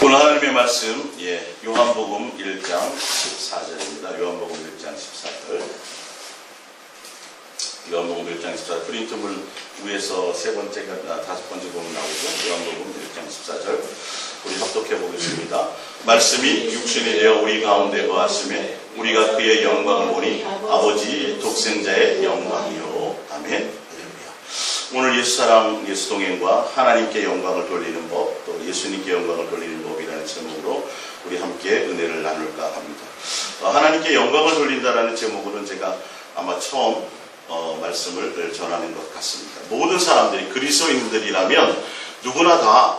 오늘 하나님의 말씀, 요한복음 1장 14절입니다. 요한복음 1장 14절. 요한복음 1장 14절. 프린트물 위에서 다섯 번째 보면 나오죠. 요한복음 1장 14절. 우리 합독해 보겠습니다. 말씀이 육신이 되어 우리 가운데 거하심에 우리가 그의 영광을 보니 아버지 독생자의 영광이요. 아멘. 오늘 예수 동행과 하나님께 영광을 돌리는 법, 또 예수님께 영광을 돌리는 법이라는 제목으로 우리 함께 은혜를 나눌까 합니다. 하나님께 영광을 돌린다라는 제목으로는 제가 아마 처음 말씀을 전하는 것 같습니다. 모든 사람들이 그리스도인들이라면 누구나 다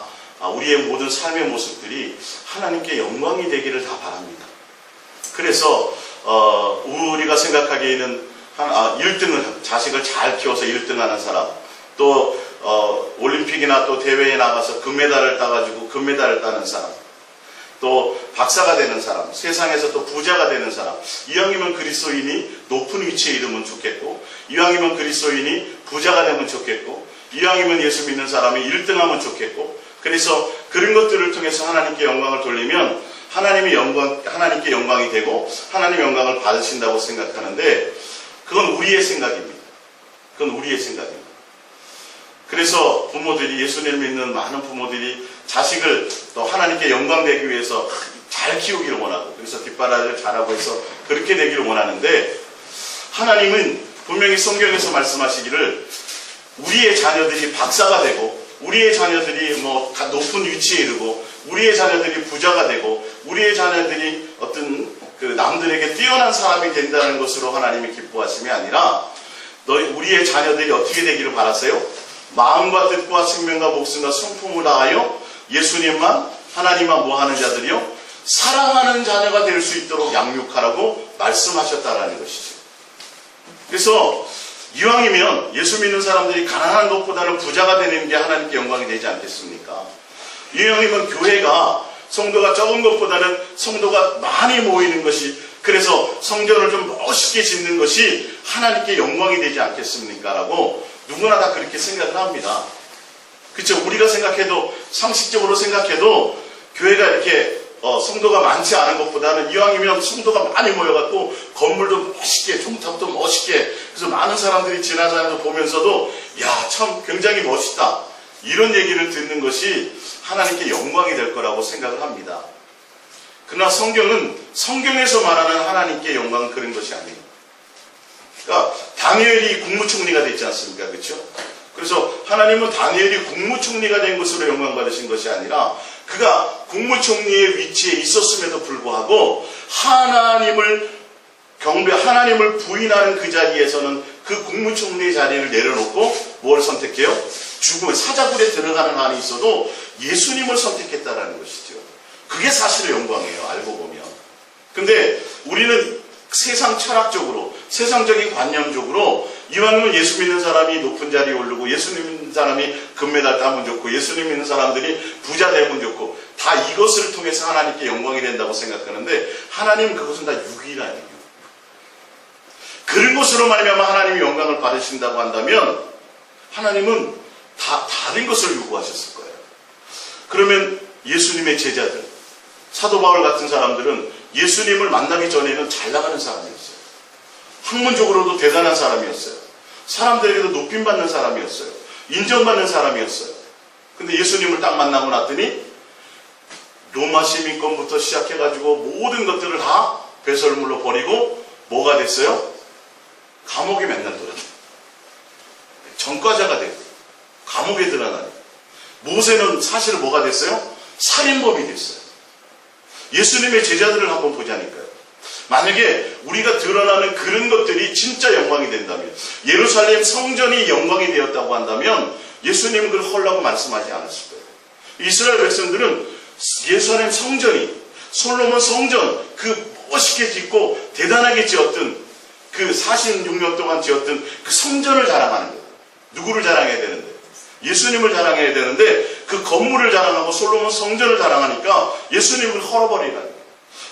우리의 모든 삶의 모습들이 하나님께 영광이 되기를 다 바랍니다. 그래서 우리가 생각하기에는 1등을 자식을 잘 키워서 1등하는 사람, 또 올림픽이나 또 대회에 나가서 금메달을 따가지고 금메달을 따는 사람, 또 박사가 되는 사람, 세상에서 또 부자가 되는 사람, 이왕이면 그리스도인이 높은 위치에 이르면 좋겠고, 이왕이면 그리스도인이 부자가 되면 좋겠고, 이왕이면 예수 믿는 사람이 1등하면 좋겠고, 그래서 그런 것들을 통해서 하나님께 영광을 돌리면 하나님께 영광이 되고 하나님의 영광을 받으신다고 생각하는데, 그건 우리의 생각입니다. 그래서 부모들이, 예수님을 믿는 많은 부모들이 자식을 또 하나님께 영광되기 위해서 잘 키우기를 원하고, 그래서 뒷바라지를 잘하고 해서 그렇게 되기를 원하는데, 하나님은 분명히 성경에서 말씀하시기를 우리의 자녀들이 박사가 되고, 우리의 자녀들이 다 높은 위치에 이르고, 우리의 자녀들이 부자가 되고, 우리의 자녀들이 어떤 남들에게 뛰어난 사람이 된다는 것으로 하나님이 기뻐하심이 아니라, 우리의 자녀들이 어떻게 되기를 바라세요? 마음과 뜻과 생명과 목숨과 성품을 다하여 예수님만, 하나님만 뭐 하는 자들이요? 사랑하는 자녀가 될 수 있도록 양육하라고 말씀하셨다라는 것이죠. 그래서 이왕이면 예수 믿는 사람들이 가난한 것보다는 부자가 되는 게 하나님께 영광이 되지 않겠습니까? 이왕이면 교회가 성도가 적은 것보다는 성도가 많이 모이는 것이, 그래서 성전을 좀 멋있게 짓는 것이 하나님께 영광이 되지 않겠습니까? 라고 누구나 다 그렇게 생각을 합니다. 그렇죠? 우리가 생각해도, 상식적으로 생각해도 교회가 이렇게 성도가 많지 않은 것보다는 이왕이면 성도가 많이 모여갖고 건물도 멋있게, 종탑도 멋있게, 그래서 많은 사람들이 지나다니는 거 보면서도 야, 참 굉장히 멋있다, 이런 얘기를 듣는 것이 하나님께 영광이 될 거라고 생각을 합니다. 그러나 성경에서 말하는 하나님께 영광은 그런 것이 아니에요. 그러니까 다니엘이 국무총리가 됐지 않습니까? 그렇죠? 그래서 하나님은 다니엘이 국무총리가 된 것으로 영광 받으신 것이 아니라, 그가 국무총리의 위치에 있었음에도 불구하고 하나님을 부인하는 그 자리에서는 그 국무총리의 자리를 내려놓고 뭘 선택해요? 죽음의 사자굴에 들어가는 한이 있어도 예수님을 선택했다라는 것이죠. 그게 사실의 영광이에요, 알고 보면. 근데 우리는 세상 철학적으로, 세상적인 관념적으로 이왕이면 예수 믿는 사람이 높은 자리에 오르고, 예수 믿는 사람이 금메달 따면 좋고, 예수 믿는 사람들이 부자 되면 좋고, 다 이것을 통해서 하나님께 영광이 된다고 생각하는데, 하나님은 그것은 다 육이라니요. 그런 것으로 말미암아 하나님이 영광을 받으신다고 한다면 하나님은 다른 것을 요구하셨을 거예요. 그러면 예수님의 제자들, 사도 바울 같은 사람들은 예수님을 만나기 전에는 잘 나가는 사람이었어요. 학문적으로도 대단한 사람이었어요. 사람들에게도 높임받는 사람이었어요. 인정받는 사람이었어요. 근데 예수님을 딱 만나고 났더니 로마 시민권부터 시작해가지고 모든 것들을 다 배설물로 버리고 뭐가 됐어요? 감옥에 맨날 들어가요. 전과자가 되고 감옥에 들어가요. 모세는 사실 뭐가 됐어요? 살인범이 됐어요. 예수님의 제자들을 한번 보자니까요. 만약에 우리가 드러나는 그런 것들이 진짜 영광이 된다면, 예루살렘 성전이 영광이 되었다고 한다면 예수님은 그걸 헐라고 말씀하지 않았을 거예요. 이스라엘 백성들은 예루살렘 성전이, 솔로몬 성전, 그 멋있게 짓고 대단하게 지었던, 그 46년 동안 지었던 그 성전을 자랑하는 거예요. 누구를 자랑해야 되는데? 예수님을 자랑해야 되는데 그 건물을 자랑하고 솔로몬 성전을 자랑하니까 예수님을 헐어버리라는 거예요.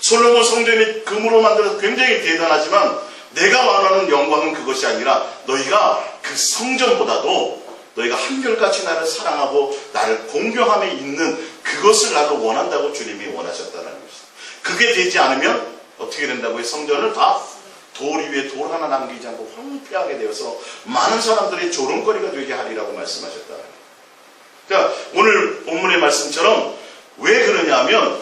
솔로몬 성전이 금으로 만들어서 굉장히 대단하지만 내가 원하는 영광은 그것이 아니라 너희가 그 성전보다도 너희가 한결같이 나를 사랑하고 나를 공경함에 있는 그 그것을 나도 원한다고 주님이 원하셨다는 것입니다. 그게 되지 않으면 어떻게 된다고요? 성전을 다 돌 위에 돌 하나 남기지 않고 황폐하게 되어서 많은 사람들이 조롱거리가 되게 하리라고 말씀하셨다. 그러니까 오늘 본문의 말씀처럼 왜 그러냐면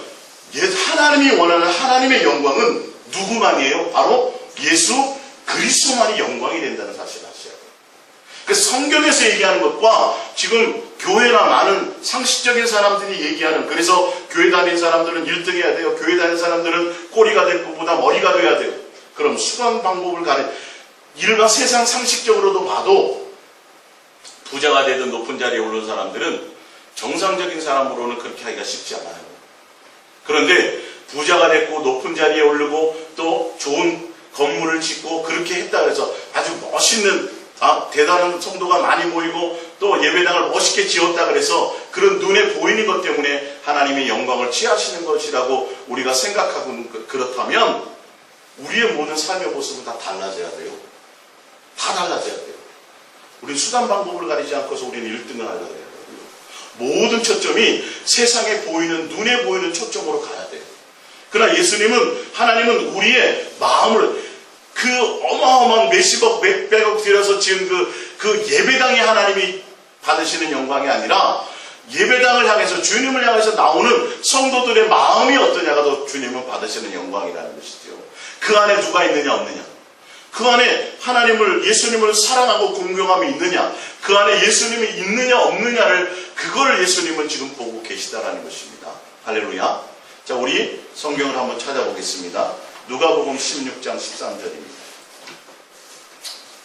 하나님이 원하는 하나님의 영광은 누구만이에요? 바로 예수 그리스도만이 영광이 된다는 사실을 아셔야 돼요. 그 성경에서 얘기하는 것과 지금 교회나 많은 상식적인 사람들이 얘기하는, 그래서 교회 다니는 사람들은 1등 해야 돼요. 교회 다니는 사람들은 꼬리가 될 것보다 머리가 돼야 돼요. 그럼 수단 방법을 일반 세상 상식적으로도 봐도 부자가 되든 높은 자리에 오른 사람들은 정상적인 사람으로는 그렇게 하기가 쉽지 않아요. 그런데 부자가 됐고 높은 자리에 오르고 또 좋은 건물을 짓고 그렇게 했다 그래서 아주 멋있는 대단한 성도가 많이 모이고 또 예배당을 멋있게 지었다 그래서 그런 눈에 보이는 것 때문에 하나님의 영광을 취하시는 것이라고 우리가 생각하고 그렇다면 우리의 모든 삶의 모습은 다 달라져야 돼요. 다 달라져야 돼요. 우리는 수단 방법을 가리지 않고서 우리는 1등을 하려고 해요. 모든 초점이 세상에 보이는, 눈에 보이는 초점으로 가야 돼요. 그러나 예수님은, 하나님은 우리의 마음을 그 어마어마한 몇십억, 몇백억 들여서 지은 그 예배당에 하나님이 받으시는 영광이 아니라 예배당을 향해서, 주님을 향해서 나오는 성도들의 마음이 어떠냐가 더 주님은 받으시는 영광이라는 것이죠. 그 안에 누가 있느냐 없느냐, 그 안에 하나님을, 예수님을 사랑하고 공경함이 있느냐, 그 안에 예수님이 있느냐 없느냐를, 그걸 예수님은 지금 보고 계시다라는 것입니다. 할렐루야. 자, 우리 성경을 한번 찾아보겠습니다. 누가복음 16장 13절입니다.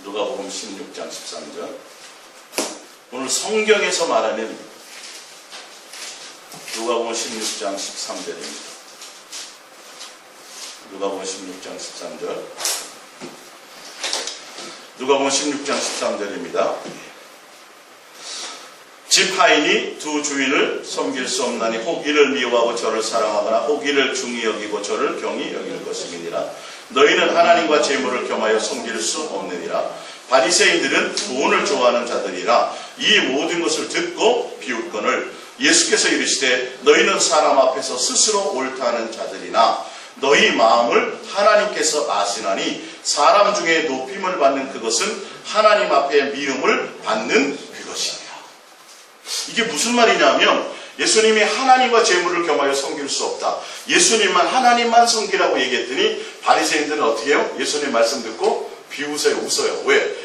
누가복음 16장 13절. 오늘 성경에서 말하는 누가복음 16장 13절입니다. 누가복음 16장 13절. 누가복음 16장 13절입니다. 집 하인이 두 주인을 섬길 수 없나니 혹 이를 미워하고 저를 사랑하거나 혹 이를 중히 여기고 저를 경히 여길 것임이니라. 너희는 하나님과 재물을 겸하여 섬길 수 없느니라. 바리새인들은 돈을 좋아하는 자들이라. 이 모든 것을 듣고 비웃거늘 예수께서 이르시되 너희는 사람 앞에서 스스로 옳다는 자들이나 너희 마음을 하나님께서 아시나니 사람 중에 높임을 받는 그것은 하나님 앞에 미움을 받는 그것이니라. 이게 무슨 말이냐면 예수님이 하나님과 재물을 겸하여 섬길 수 없다. 예수님만, 하나님만 섬기라고 얘기했더니 바리새인들은 어떻게 해요? 예수님 말씀 듣고 비웃어요, 웃어요. 왜?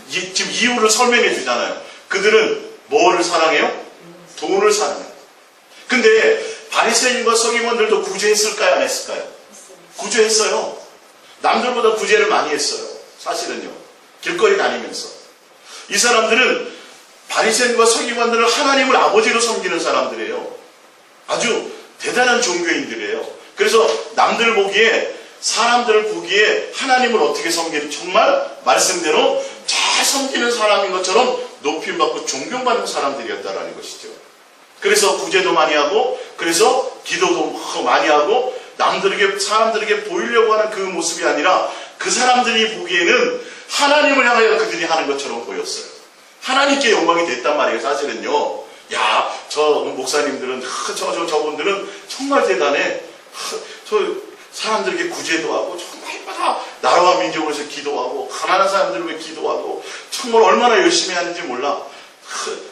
지금 이유를 설명해 주잖아요. 그들은 뭐를 사랑해요? 돈을 사랑해요. 근데 바리새인과 서기관들도 구제했을까요? 안 했을까요? 구제했어요. 남들보다 구제를 많이 했어요. 사실은요. 길거리 다니면서. 이 사람들은, 바리새인과 서기관들은 하나님을 아버지로 섬기는 사람들이에요. 아주 대단한 종교인들이에요. 그래서 남들 보기에, 사람들 보기에 하나님을 어떻게 섬기는, 정말 말씀대로 잘 섬기는 사람인 것처럼 높임받고 존경받는 사람들이었다라는 것이죠. 그래서 구제도 많이 하고, 그래서 기도도 많이 하고, 남들에게, 사람들에게 보이려고 하는 그 모습이 아니라 그 사람들이 보기에는 하나님을 향하여 그들이 하는 것처럼 보였어요. 하나님께 영광이 됐단 말이에요. 사실은요. 야, 저 목사님들은, 저분들은 정말 대단해. 저 사람들에게 구제도 하고, 정말 다 나라와 민족을 위해서 기도하고, 가난한 사람들을 위해 기도하고, 정말 얼마나 열심히 하는지 몰라.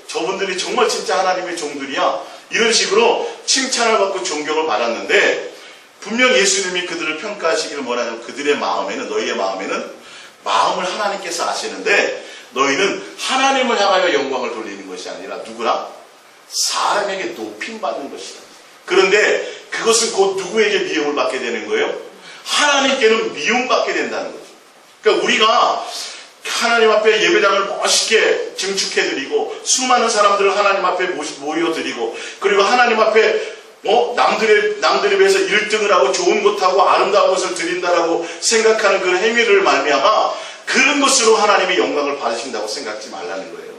저분들이 정말 진짜 하나님의 종들이야. 이런 식으로 칭찬을 받고 존경을 받았는데, 분명 예수님이 그들을 평가하시기를 원하는 그들의 마음에는, 너희의 마음에는 마음을 하나님께서 아시는데 너희는 하나님을 향하여 영광을 돌리는 것이 아니라 누구나 사람에게 높임받는 것이다. 그런데 그것은 곧 누구에게 미움을 받게 되는 거예요? 하나님께는 미움받게 된다는 거죠. 그러니까 우리가 하나님 앞에 예배당을 멋있게 증축해드리고 수많은 사람들을 하나님 앞에 모여드리고 그리고 하나님 앞에 남들에 비해서 1등을 하고 좋은 것하고 아름다운 것을 드린다라고 생각하는 그런 행위를 말미암아 그런 것으로 하나님의 영광을 받으신다고 생각하지 말라는 거예요.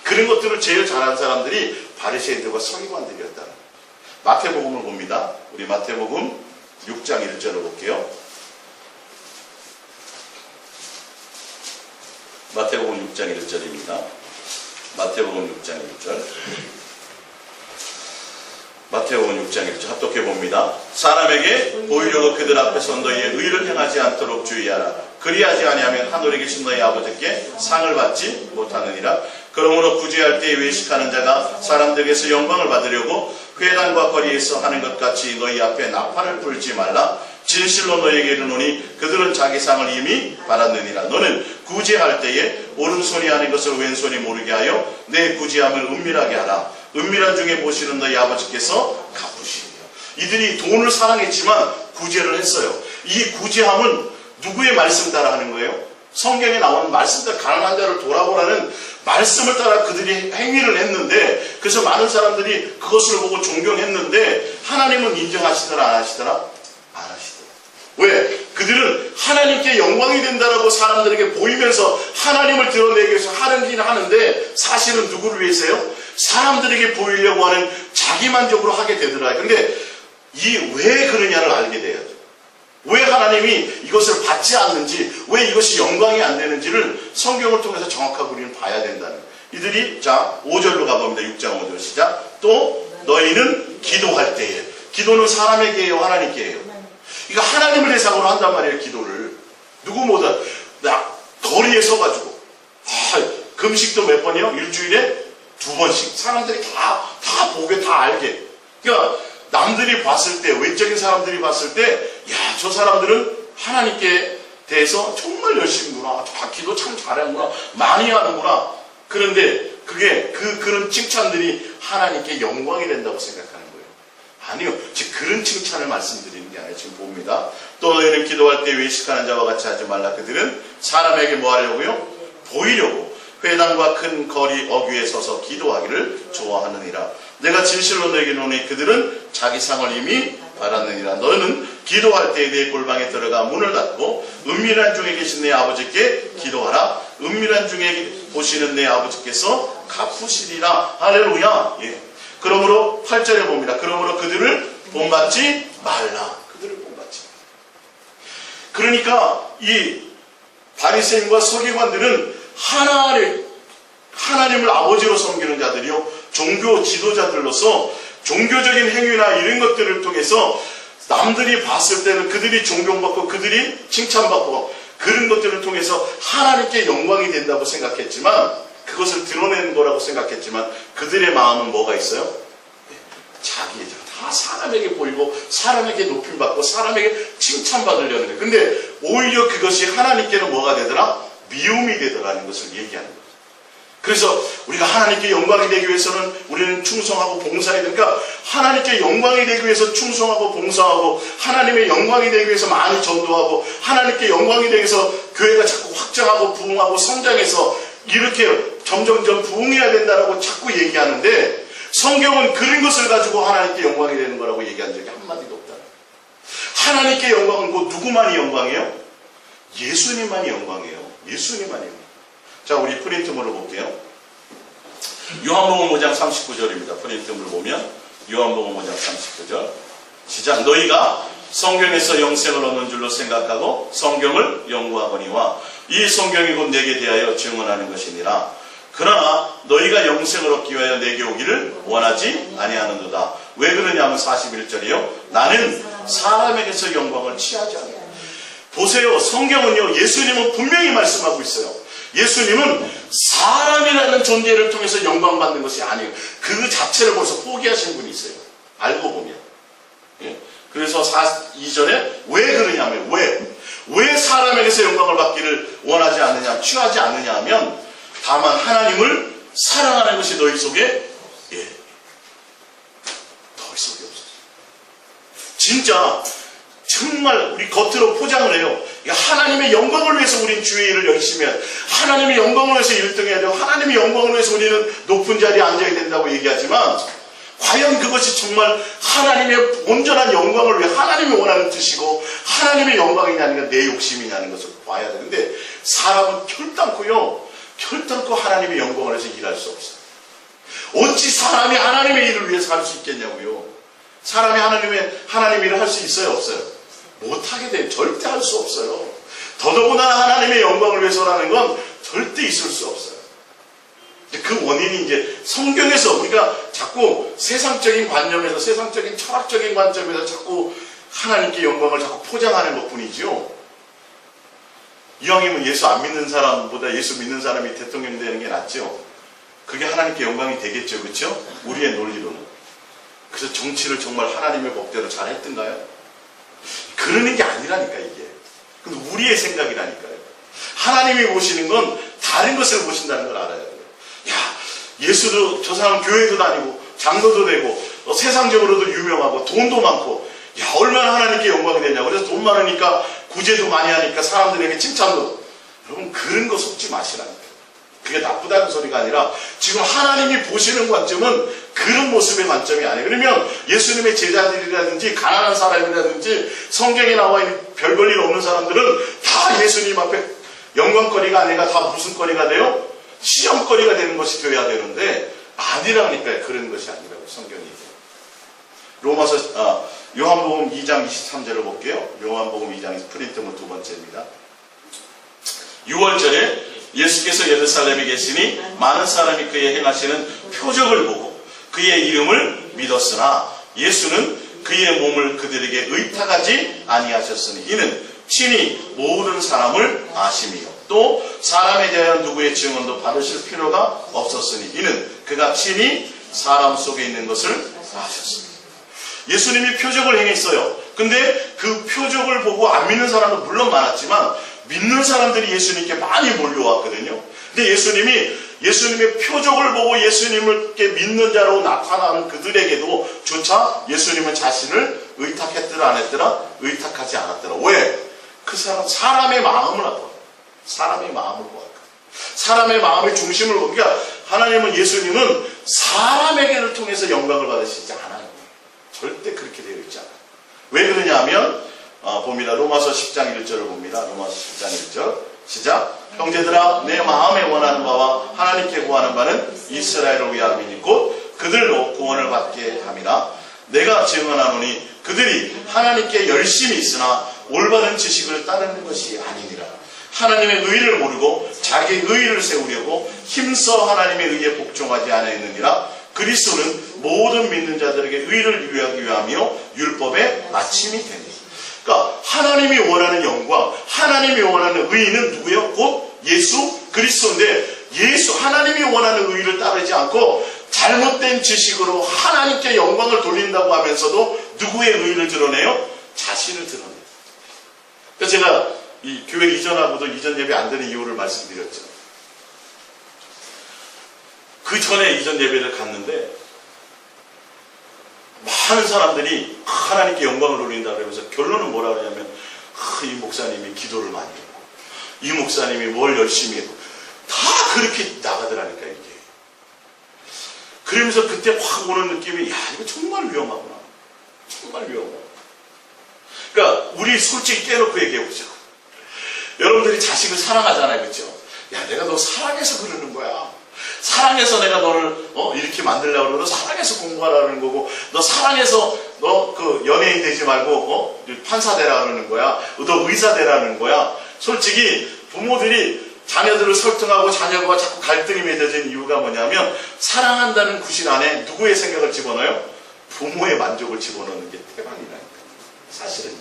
그런 것들을 제일 잘하는 사람들이 바리새인들과 서기관들이었다. 마태복음을 봅니다. 우리 마태복음 6장 1절을 볼게요. 마태복음 6장 1절입니다. 마태복음 6장 1절. 마태복음 6장 1절 합독해 봅니다. 사람에게 보이려고 그들 앞에서 너희의 의를 행하지 않도록 주의하라. 그리하지 아니하면 하늘에 계신 너희 아버지께 상을 받지 못하느니라. 그러므로 구제할 때 외식하는 자가 사람들에게서 영광을 받으려고 회당과 거리에서 하는 것 같이 너희 앞에 나팔을 불지 말라. 진실로 너희에게 이르노니 그들은 자기 상을 이미 받았느니라. 너는 구제할 때에 오른손이 하는 것을 왼손이 모르게 하여 내 구제함을 은밀하게 하라. 은밀한 중에 보시는 너희 아버지께서 갚으시리라. 이들이 돈을 사랑했지만 구제를 했어요. 이 구제함은 누구의 말씀 따라 하는 거예요? 성경에 나오는 말씀 따라 가난한 자를 돌아보라는 말씀을 따라 그들이 행위를 했는데, 그래서 많은 사람들이 그것을 보고 존경했는데 하나님은 인정하시더라 안 하시더라? 안 하시더라. 왜? 그들은 하나님께 영광이 된다라고 사람들에게 보이면서 하나님을 드러내기 위해서 하긴 하는데 사실은 누구를 위해서요? 사람들에게 보이려고 하는 자기만족으로 하게 되더라고요. 근데 왜 그러냐를 알게 돼야죠. 왜 하나님이 이것을 받지 않는지, 왜 이것이 영광이 안 되는지를 성경을 통해서 정확하게 우리는 봐야 된다는 거예요. 이들이, 자, 5절로 가봅니다. 6장 5절 시작. 또 너희는 기도할 때에, 기도는 사람에게 해요, 하나님께 해요? 이거 하나님을 대상으로 한단 말이에요. 기도를 누구보다 거리에 서가지고 금식도 몇 번이요? 일주일에 2번씩 사람들이 다 보게, 다 알게. 그러니까 남들이 봤을 때, 외적인 사람들이 봤을 때, 야, 저 사람들은 하나님께 대해서 정말 열심히구나, 기도 참 잘하는구나, 많이 하는구나. 그런데 그런 칭찬들이 하나님께 영광이 된다고 생각하는 거예요. 아니요, 즉 그런 칭찬을 말씀드리는 게 아니에요. 지금 봅니다. 또 너희는 기도할 때 외식하는 자와 같이 하지 말라. 그들은 사람에게 뭐 하려고요? 보이려고 회당과 큰 거리 어귀에 서서 기도하기를 좋아하느니라. 내가 진실로 너에게 이르노니 그들은 자기 상을 이미 받았느니라. 너는 기도할 때 내 골방에 들어가 문을 닫고 은밀한 중에 계신 내 아버지께 기도하라. 은밀한 중에 보시는 내 아버지께서 갚으시리라. 할렐루야. 예. 그러므로 8절에 봅니다. 그러므로 그들을 본받지 말라. 그들을 본받지 말라. 그러니까 이 바리새인과 서기관들은 하나님을 아버지로 섬기는 자들이요, 종교 지도자들로서 종교적인 행위나 이런 것들을 통해서 남들이 봤을 때는 그들이 존경받고 그들이 칭찬받고 그런 것들을 통해서 하나님께 영광이 된다고 생각했지만, 그것을 드러내는 거라고 생각했지만 그들의 마음은 뭐가 있어요? 자기, 다 사람에게 보이고 사람에게 높임받고 사람에게 칭찬받으려는 거예요. 근데 오히려 그것이 하나님께는 뭐가 되더라? 미움이 되더라는 것을 얘기하는 거예요. 그래서 우리가 하나님께 영광이 되기 위해서는 우리는 충성하고 봉사해야 되니까, 하나님께 영광이 되기 위해서 충성하고 봉사하고 하나님의 영광이 되기 위해서 많이 전도하고 하나님께 영광이 되기 위해서 교회가 자꾸 확장하고 부흥하고 성장해서 이렇게 점점점 부흥해야 된다라고 자꾸 얘기하는데, 성경은 그런 것을 가지고 하나님께 영광이 되는 거라고 얘기한 적이 한마디도 없다. 하나님께 영광은 곧 누구만이 영광이에요? 예수님만이 영광이에요. 예수님만이 영광. 자, 우리 프린트물을 볼게요. 요한복음 5장 39절입니다. 프린트물을 보면 요한복음 5장 39절 시작. 너희가 성경에서 영생을 얻는 줄로 생각하고 성경을 연구하거니와 이 성경이 곧 내게 대하여 증언하는 것이니라. 그러나 너희가 영생을 얻기 위하여 내게 오기를 원하지 아니하는도다. 왜 그러냐면 41절이요. 나는 사람에게서 영광을 취하지 않는다. 보세요. 성경은요, 예수님은 분명히 말씀하고 있어요. 예수님은 사람이라는 존재를 통해서 영광받는 것이 아니에요. 그 자체를 벌써 포기하신 분이 있어요. 알고 보면. 예. 그래서 2절에 왜 그러냐면, 왜 사람에게서 영광을 받기를 원하지 않느냐, 취하지 않느냐 하면, 다만 하나님을 사랑하는 것이 너희 속에, 너희 속에 없어요. 진짜 정말 우리 겉으로 포장을 해요. 하나님의 영광을 위해서 우리는 주의 일을 열심히 해야 돼. 하나님의 영광을 위해서 1등 해야 되고 하나님의 영광을 위해서 우리는 높은 자리에 앉아야 된다고 얘기하지만, 과연 그것이 정말 하나님의 온전한 영광을 위해 하나님이 원하는 뜻이고 하나님의 영광이냐는 게 내 욕심이냐는 것을 봐야 되는데, 사람은 결단코 하나님의 영광을 위해서 일할 수 없어요. 어찌 사람이 하나님의 일을 위해서 할 수 있겠냐고요. 사람이 하나님의 일을 할 수 있어요, 없어요? 못하게 돼요. 절대 할 수 없어요. 더더구나 하나님의 영광을 위해서라는 건 절대 있을 수 없어요. 그 원인이 이제 성경에서 우리가 자꾸 세상적인 관념에서 세상적인 철학적인 관점에서 자꾸 하나님께 영광을 자꾸 포장하는 것 뿐이죠. 이왕이면 예수 안 믿는 사람보다 예수 믿는 사람이 대통령 되는 게 낫죠. 그게 하나님께 영광이 되겠죠. 그렇죠? 우리의 논리로는. 그래서 정치를 정말 하나님의 법대로 잘 했던가요? 그러는 게 아니라니까 이게. 근데 우리의 생각이라니까요. 하나님이 보시는 건 다른 것을 보신다는 걸 알아야 돼요. 야, 예수도 저 사람 교회도 다니고 장로도 되고 세상적으로도 유명하고 돈도 많고 야, 얼마나 하나님께 영광이 되냐고. 그래서 돈 많으니까 구제도 많이 하니까 사람들에게 칭찬도. 여러분 그런 거 속지 마시라니까. 그게 나쁘다는 소리가 아니라 지금 하나님이 보시는 관점은 그런 모습의 관점이 아니에요. 그러면 예수님의 제자들이라든지 가난한 사람이라든지 성경에 나와 있는 별 볼 일 없는 사람들은 다 예수님 앞에 영광거리가 아니라 다 무슨 거리가 돼요? 시험거리가 되는 것이 되어야 되는데 아니라니까요. 그런 것이 아니라고 성경이. 요한복음 2장 23절을 볼게요. 요한복음 2장 프린트문 두 번째입니다. 6월절에 예수께서 예루살렘에 계시니 많은 사람이 그의 행하시는 표적을 보고 그의 이름을 믿었으나 예수는 그의 몸을 그들에게 의탁하지 아니하셨으니 이는 친히 모든 사람을 아심이요 또 사람에 대한 누구의 증언도 받으실 필요가 없었으니 이는 그가 친히 사람 속에 있는 것을 아셨습니다. 예수님이 표적을 행했어요. 근데 그 표적을 보고 안 믿는 사람도 물론 많았지만 믿는 사람들이 예수님께 많이 몰려왔거든요. 근데 예수님의 표적을 보고 예수님께 믿는 자로 나타나는 그들에게도 조차 예수님은 자신을 의탁했더라 안 했더라? 의탁하지 않았더라. 왜? 그 사람의 마음을 알아. 사람의 마음을 보아. 사람의 마음의 중심을 보아. 그러니까 하나님은 예수님은 사람에게를 통해서 영광을 받으시지 않아요. 절대 그렇게 되어 있지 않아요. 왜 그러냐 하면 봅니다. 로마서 10장 1절을 봅니다. 로마서 10장 1절 시작. 형제들아 내 마음에 원하는 바와 하나님께 구하는 바는 이스라엘을 위함이니 곧 그들로 구원을 받게 함이라. 내가 증언하노니 그들이 하나님께 열심히 있으나 올바른 지식을 따르는 것이 아니니라. 하나님의 의를 모르고 자기의 의를 세우려고 힘써 하나님의 의에 복종하지 않았느니라. 그리스도는 모든 믿는 자들에게 의를 이루기 위하며 율법의 마침이 되니. 그러니까 하나님이 원하는 영광, 하나님이 원하는 의는 누구예요? 곧 예수 그리스도인데 하나님이 원하는 의를 따르지 않고 잘못된 지식으로 하나님께 영광을 돌린다고 하면서도 누구의 의를 드러내요? 자신을 드러내요. 그래서 제가 이 교회 이전하고도 이전 예배 안 되는 이유를 말씀드렸죠. 그 전에 이전 예배를 갔는데 많은 사람들이 하나님께 영광을 돌린다 그러면서 결론은 뭐라 그러냐면 이 목사님이 기도를 많이 했고 이 목사님이 뭘 열심히 했고 다 그렇게 나가더라니까 이게. 그러면서 그때 확 오는 느낌이 야 이거 정말 위험하구나. 정말 위험하구나. 그러니까 우리 솔직히 깨놓고 얘기해보자. 여러분들이 자식을 사랑하잖아요. 그렇죠? 야 내가 너 사랑해서 그러는 거야. 사랑해서 내가 너를 이렇게 만들려고 그러고 너 사랑해서 공부하라는 거고 너 사랑해서 너 그 연예인 되지 말고 판사 되라 그러는 거야. 너 의사 되라는 거야. 솔직히 부모들이 자녀들을 설득하고 자녀가 자꾸 갈등이 맺어진 이유가 뭐냐면 사랑한다는 구실 안에 누구의 생각을 집어넣어요? 부모의 만족을 집어넣는 게 태반이라니까. 사실은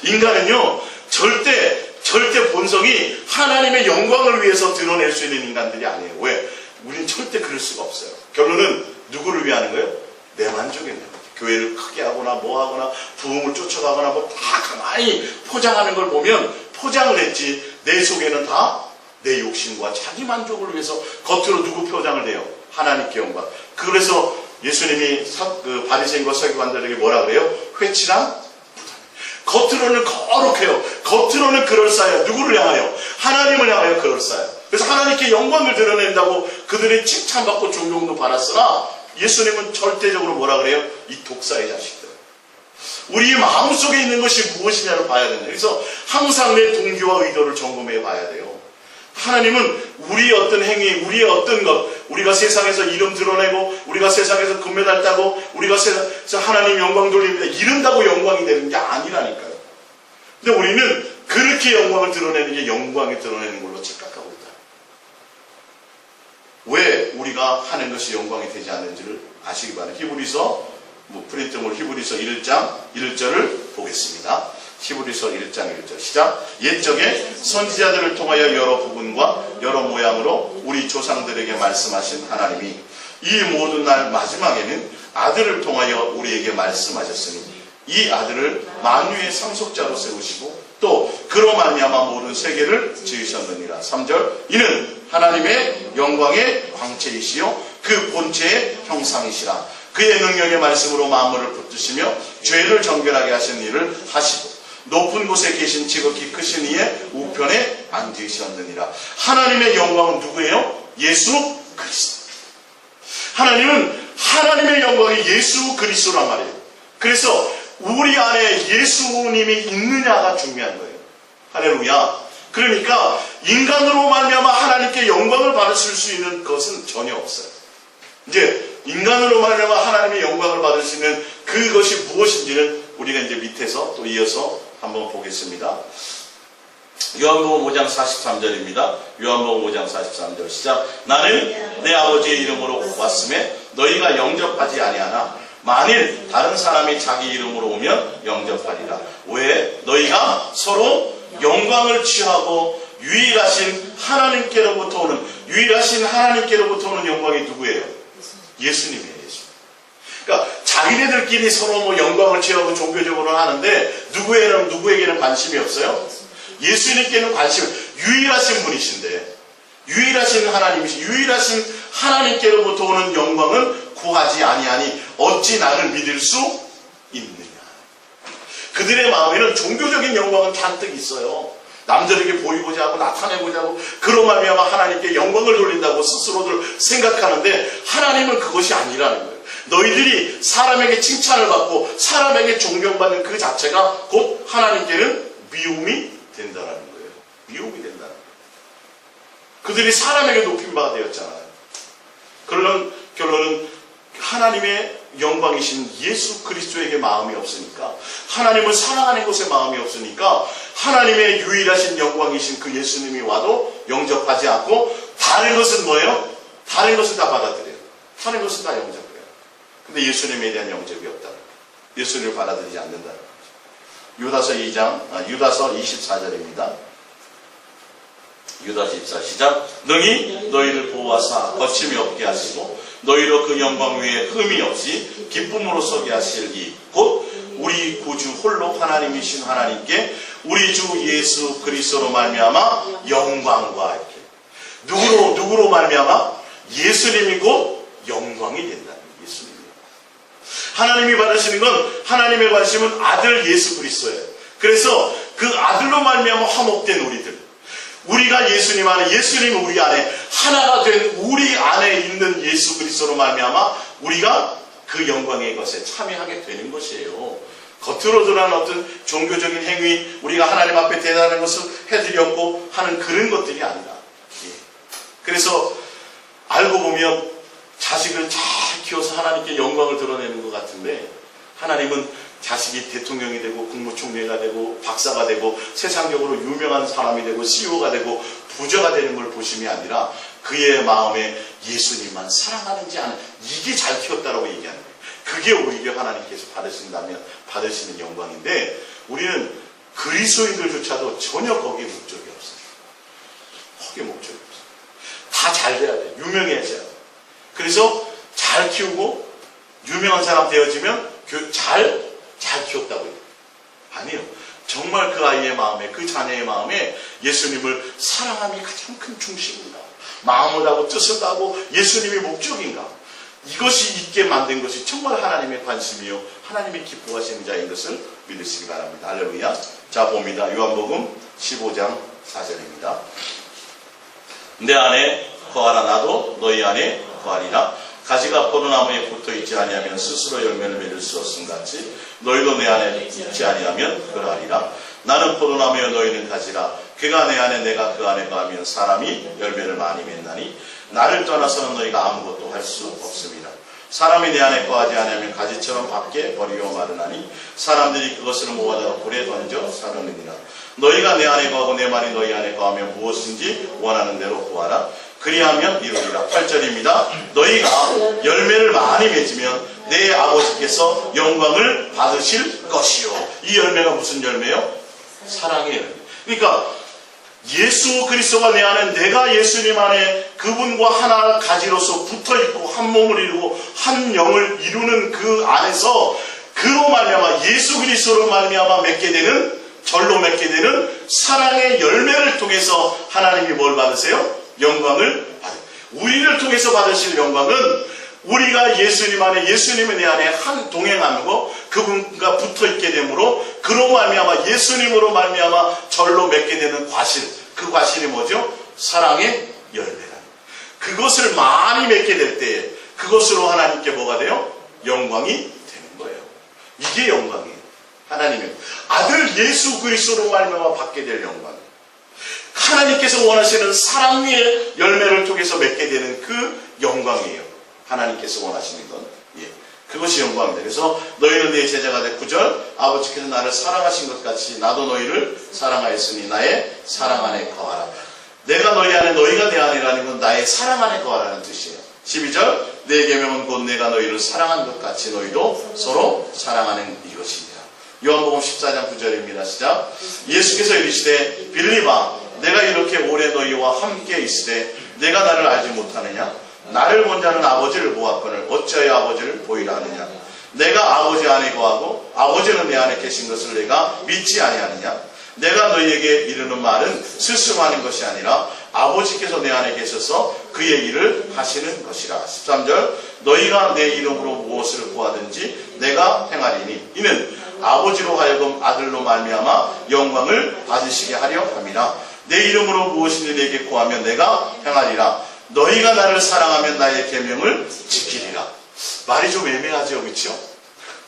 인간은요 절대 본성이 하나님의 영광을 위해서 드러낼 수 있는 인간들이 아니에요. 왜? 우린 절대 그럴 수가 없어요. 결론은 누구를 위하는 거예요? 내 만족에 있는 거예요. 교회를 크게 하거나 뭐 하거나 부흥을 쫓아가거나 뭐 다 가만히 포장하는 걸 보면 포장을 했지 내 속에는 다 내 욕심과 자기 만족을 위해서 겉으로 누구 표장을 내요? 하나님께 영광. 그래서 예수님이 바리새인과 서기관들에게 뭐라 그래요? 회칠한 겉으로는 거룩해요. 겉으로는 그럴싸해요. 누구를 향하여? 하나님을 향하여 그럴싸해요. 그래서 하나님께 영광을 드러낸다고 그들이 칭찬받고 존경도 받았으나 예수님은 절대적으로 뭐라 그래요? 이 독사의 자식들. 우리의 마음속에 있는 것이 무엇이냐를 봐야 된다. 그래서 항상 내 동기와 의도를 점검해 봐야 돼요. 하나님은 우리의 어떤 행위, 우리의 어떤 것, 우리가 세상에서 이름 드러내고 우리가 세상에서 금메달 따고 우리가 세상에서 하나님 영광 돌립니다. 이런다고 영광이 되는 게 아니라니까요. 근데 우리는 그렇게 영광을 드러내는 게 영광이 드러내는 걸로 착각하고 있다. 왜 우리가 하는 것이 영광이 되지 않는지를 아시기 바랍니다. 히브리서 프린트물 히브리서 1장 1절을 보겠습니다. 히브리서 1장 1절 시작. 옛적에 선지자들을 통하여 여러 부분과 여러 모양으로 우리 조상들에게 말씀하신 하나님이 이 모든 날 마지막에는 아들을 통하여 우리에게 말씀하셨으니 이 아들을 만유의 상속자로 세우시고 또 그로 말미암아 모든 세계를 지으셨느니라. 3절 이는 하나님의 영광의 광채이시요 그 본체의 형상이시라. 그의 능력의 말씀으로 만물을 붙드시며 죄를 정결하게 하신 일을 하시고 높은 곳에 계신 지극히 크신 이의 우편에 앉으셨느니라. 하나님의 영광은 누구예요? 예수 그리스도. 하나님은 하나님의 영광이 예수 그리스도란 말이에요. 그래서 우리 안에 예수님이 있느냐가 중요한 거예요. 할렐루야. 그러니까 인간으로 말미암아 하나님께 영광을 받으실 수 있는 것은 전혀 없어요. 이제 인간으로 말미암아 하나님의 영광을 받을 수 있는 그것이 무엇인지는 우리가 이제 밑에서 또 이어서 한번 보겠습니다. 요한복음 5장 43절입니다. 요한복음 5장 43절 시작. 나는 내 아버지의 이름으로 왔음에 너희가 영접하지 아니하나 만일 다른 사람이 자기 이름으로 오면 영접하리라. 왜? 너희가 서로 영광을 취하고 유일하신 하나님께로부터 오는 영광이 누구예요? 예수님이에요. 예수. 그러니까 자기네들끼리 서로 영광을 취하고 종교적으로 하는데 누구에게는 관심이 없어요? 예수님께는 유일하신 분이신데, 유일하신 하나님께로부터 오는 영광은 구하지 아니하니 어찌 나를 믿을 수 있느냐. 그들의 마음에는 종교적인 영광은 잔뜩 있어요. 남들에게 보이고자 하고 나타내고자 하고 그로 말미암아 하나님께 영광을 돌린다고 스스로들 생각하는데 하나님은 그것이 아니라는 거예요. 너희들이 사람에게 칭찬을 받고 사람에게 존경받는 그 자체가 곧 하나님께는 미움이 된다는 거예요. 미움이 된다는 거예요. 그들이 사람에게 높임받아 되었잖아요. 그러는 결론은 하나님의 영광이신 예수 그리스도에게 마음이 없으니까, 하나님을 사랑하는 것에 마음이 없으니까 하나님의 유일하신 영광이신 그 예수님이 와도 영접하지 않고 다른 것은 뭐예요? 다른 것은 다 받아들여요. 다른 것은 다 영접해요. 근데 예수님에 대한 영접이 없다는 거예요. 예수님을 받아들이지 않는다는 거예요. 유다서 24절입니다. 유다서 24 시작. 능히 너희를 보호하사 거침이 없게 하시고 너희로 그 영광 위에 흠이 없이 기쁨으로 서게 하실 이 곧 우리 구주 홀로 하나님이신 하나님께 우리 주 예수 그리스도로 말미암아 영광과 이렇게 누구로 말미암아 예수님이 곧 영광이 된다는 예수님. 하나님이 받으시는 건, 하나님의 관심은 아들 예수 그리스도예요. 그래서 그 아들로 말미암아 화목된 우리가 예수님 안에, 예수님 우리 안에 하나가 된 우리 안에 있는 예수 그리스도로 말미암아 우리가 그 영광의 것에 참여하게 되는 것이에요. 겉으로 드러난 어떤 종교적인 행위, 우리가 하나님 앞에 대단한 것을 해드렸고 하는 그런 것들이 아니라, 그래서 알고 보면 자식을 잘 키워서 하나님께 영광을 드러내는 것 같은데, 하나님은 자식이 대통령이 되고 국무총리가 되고 박사가 되고 세상적으로 유명한 사람이 되고 CEO가 되고 부자가 되는 걸 보심이 아니라 그의 마음에 예수님만 사랑하는지 아는, 이게 잘 키웠다라고 얘기하는 거예요. 그게 오히려 하나님께서 받으시는 영광인데, 우리는 그리스도인들조차도 전혀 거기에 목적이 없어요. 거기에 목적이 없어요. 다 잘 돼야 돼요. 유명해져야 돼요. 그래서 잘 키우고 유명한 사람 되어지면 잘 키웠다고 해요. 아니요. 정말 그 아이의 마음에, 그 자녀의 마음에 예수님을 사랑함이 가장 큰 중심인가? 마음을 하고 뜻을 하고 예수님이 목적인가? 이것이 있게 만든 것이 정말 하나님의 관심이요, 하나님이 기뻐하시는 자인 것을 믿으시기 바랍니다. 할렐루야. 자, 봅니다. 요한복음 15장 4절입니다. 내 안에 거하라 나도 너희 안에 거하리라. 가지가 포도나무에 붙어있지 아니하면 스스로 열매를 맺을 수 없음 같이 너희도 내 안에 있지 아니하면 그러하리라. 나는 포도나무여 너희는 가지라. 그가 내 안에 내가 그 안에 거하면 사람이 열매를 많이 맺나니 나를 떠나서는 너희가 아무것도 할 수 없습니다. 사람이 내 안에 거하지 아니하면 가지처럼 밖에 버리고 마르나니 사람들이 그것을 모아다가 불에 던져 사르느니라. 너희가 내 안에 거하고 내 말이 너희 안에 거하면 무엇인지 원하는 대로 구하라. 그리하면 이루리라. 8절입니다. 너희가 열매를 많이 맺으면 내 아버지께서 영광을 받으실 것이요. 이 열매가 무슨 열매요? 사랑의 열매. 그러니까 예수 그리스도가 내 안에, 내가 예수님 안에 그분과 하나 가지로서 붙어있고 한 몸을 이루고 한 영을 이루는 그 안에서 그로 말미암아 예수 그리스도로 말미암아 맺게 되는, 절로 맺게 되는 사랑의 열매를 통해서 하나님이 뭘 받으세요? 영광을 받으세요. 우리를 통해서 받으실 영광은 우리가 예수님 안에, 예수님의 내 안에 한 동행하고 그분과 붙어있게 되므로 그로 말미암아 예수님으로 말미암아 절로 맺게 되는 과실, 그 과실이 뭐죠? 사랑의 열매라. 그것을 많이 맺게 될 때에 그것으로 하나님께 뭐가 돼요? 영광이 되는 거예요. 이게 영광이에요. 하나님의 아들 예수 그리스도로 말미암아 받게 될 영광, 하나님께서 원하시는 사랑의 열매를 통해서 맺게 되는 그 영광이에요. 하나님께서 원하시는 건, 그것이 영광입니다. 그래서 너희는 내 제자가 돼. 9절, 아버지께서 나를 사랑하신 것 같이 나도 너희를 사랑하였으니 나의 사랑 안에 거하라. 내가 너희 안에, 너희가 내 안이라는 건 나의 사랑 안에 거하라는 뜻이에요. 12절, 내 계명은 곧 내가 너희를 사랑한 것 같이 너희도 서로 사랑하는 이것입니다. 요한복음 14장 9절입니다. 시작. 예수께서 이르시되 빌리바, 내가 이렇게 오래 너희와 함께 있으되 내가 나를 알지 못하느냐? 나를 본 자는 아버지를 보았거늘 어찌하여 아버지를 보이라 하느냐? 내가 아버지 안에 거하고 아버지는 내 안에 계신 것을 내가 믿지 아니하느냐? 내가 너희에게 이르는 말은 스승하는 것이 아니라 아버지께서 내 안에 계셔서 그의 일을 하시는 것이라. 13절, 너희가 내 이름으로 무엇을 구하든지 내가 행하리니 이는 아버지로 하여금 아들로 말미암아 영광을 받으시게 하려 함이라. 내 이름으로 무엇이든지 내게 구하면 내가 행하리라. 너희가 나를 사랑하면 나의 계명을 지키리라. 말이 좀 애매하죠, 그렇죠?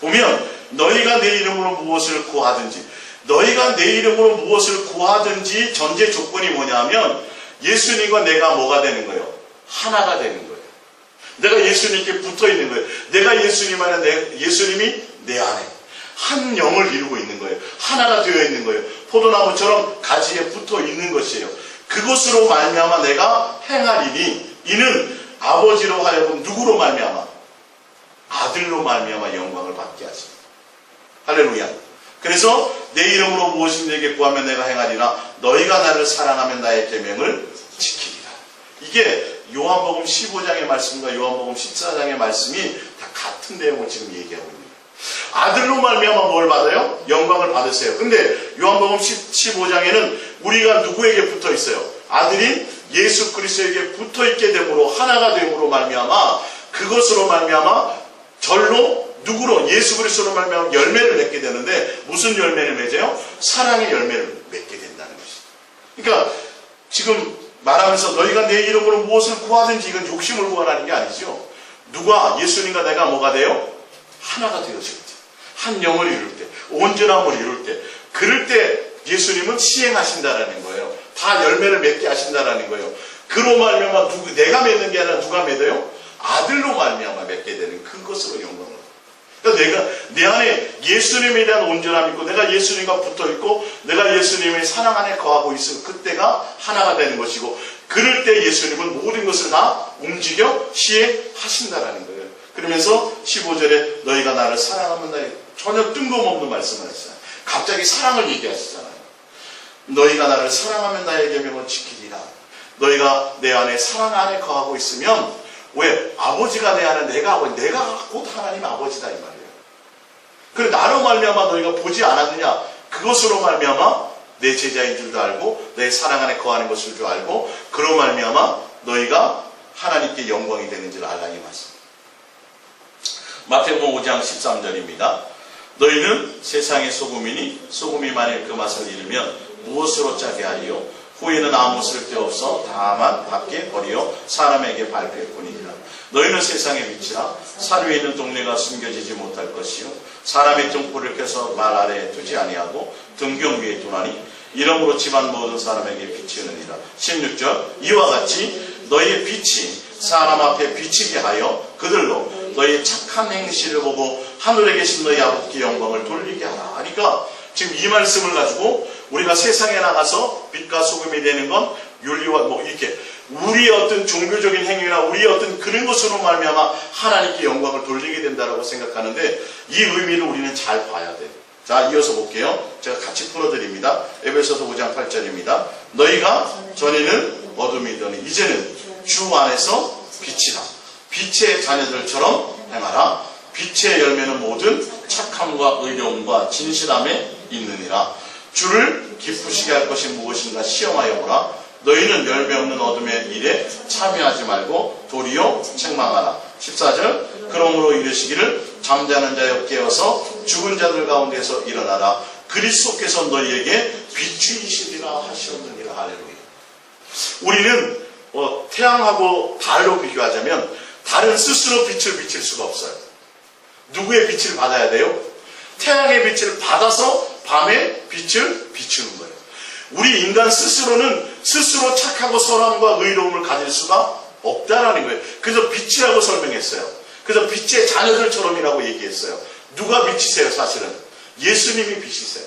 보면 너희가 내 이름으로 무엇을 구하든지, 너희가 내 이름으로 무엇을 구하든지 전제 조건이 뭐냐면 예수님과 내가 뭐가 되는 거예요? 하나가 되는 거예요. 내가 예수님께 붙어 있는 거예요. 내가 예수님 안에, 예수님이 내 안에 한 영을 이루고 있는 거예요. 하나가 되어 있는 거예요. 포도나무처럼 가지에 붙어 있는 것이에요. 그것으로 말미암아 내가 행하리니 이는 아버지로 하여금 누구로 말미암아? 아들로 말미암아 영광을 받게 하십니다. 할렐루야. 그래서 내 이름으로 무엇이든지 내게 구하면 내가 행하리라. 너희가 나를 사랑하면 나의 계명을 지키리라. 이게 요한복음 15장의 말씀과 요한복음 14장의 말씀이 다 같은 내용을 지금 얘기하고 있습니다. 아들로 말미암아 뭘 받아요? 영광을 받으세요. 근데 요한복음 15장에는 우리가 누구에게 붙어 있어요? 아들인 예수 그리스도에게 붙어 있게 됨으로, 하나가 됨으로 말미암아 그것으로 말미암아 절로 누구로? 예수 그리스도로 말미암아 열매를 맺게 되는데 무슨 열매를 맺어요? 사랑의 열매를 맺게 된다는 것이죠. 그러니까 지금 말하면서 너희가 내 이름으로 무엇을 구하든지, 이건 욕심을 구하라는 게 아니죠. 누가? 예수님과 내가 뭐가 돼요? 하나가 되어질 때, 한 영을 이룰 때, 온전함을 이룰 때, 그럴 때 예수님은 시행하신다라는 거예요. 다 열매를 맺게 하신다라는 거예요. 그로 말미암아 내가 맺는 게 아니라 누가 맺어요? 아들로 말미암아 맺게 되는 그것으로 영광을. 그러니까 내가 내 안에 예수님에 대한 온전함이 있고, 내가 예수님과 붙어 있고, 내가 예수님의 사랑 안에 거하고 있으면 그때가 하나가 되는 것이고, 그럴 때 예수님은 모든 것을 다 움직여 시행하신다라는 거예요. 그러면서 15절에 너희가 나를 사랑하면 나의, 전혀 뜬금없는 말씀을 하시잖아요. 갑자기 사랑을 얘기하시잖아요. 너희가 나를 사랑하면 나의 계명을 지키리라. 너희가 내 안에 사랑 안에 거하고 있으면, 왜? 아버지가 내 안에, 내가 아버지, 내가 곧 하나님 아버지다 이 말이에요. 그래 나로 말미암아 너희가 보지 않았느냐? 그것으로 말미암아 내 제자인 줄도 알고 내 사랑 안에 거하는 것을 줄 알고 그로 말미암아 너희가 하나님께 영광이 되는 줄 알라 이 말씀. 마태복음 5장 13절입니다. 너희는 세상의 소금이니 소금이 만일 그 맛을 잃으면 무엇으로 짜게 하리요? 후에는 아무 쓸데없어 다만 밖에 버리어 사람에게 밟힐 뿐이니라. 너희는 세상의 빛이라. 산 위에 있는 동네가 숨겨지지 못할 것이요 사람의 등불을 켜서 말 아래에 두지 아니하고 등경 위에 두나니 이러므로 집안 모든 사람에게 비치느니라. 16절 이와 같이 너희의 빛이 사람 앞에 비치게 하여 그들로 너희의 착한 행실을 보고 하늘에 계신 너희 아버지께 영광을 돌리게 하라. 그러니까 지금 이 말씀을 가지고 우리가 세상에 나가서 빛과 소금이 되는 건 윤리와 이렇게 우리의 어떤 종교적인 행위나 우리의 어떤 그런 것으로 말미암아 하나님께 영광을 돌리게 된다라고 생각하는데 이 의미를 우리는 잘 봐야 돼요. 자, 이어서 볼게요. 제가 같이 풀어드립니다. 에베소서 5장 8절입니다. 너희가 전에는 어둠이더니 이제는 주 안에서 빛이라. 빛의 자녀들처럼 행하라. 빛의 열매는 모든 착함과 의로움과 진실함에 있느니라. 주를 기쁘시게 할 것이 무엇인가 시험하여 보라. 너희는 열매 없는 어둠의 일에 참여하지 말고 도리어 책망하라. 14절 그러므로 이르시기를 잠자는 자여 깨어서 죽은 자들 가운데서 일어나라. 그리스도께서 너희에게 비추이시리라 하셨느니라. 할렐루야. 우리는 태양하고 달로 비교하자면 달은 스스로 빛을 비칠 수가 없어요. 누구의 빛을 받아야 돼요? 태양의 빛을 받아서 밤에 빛을 비추는 거예요. 우리 인간 스스로는 스스로 착하고 선함과 의로움을 가질 수가 없다라는 거예요. 그래서 빛이라고 설명했어요. 그래서 빛의 자녀들처럼이라고 얘기했어요. 누가 빛이세요? 사실은 예수님이 빛이세요.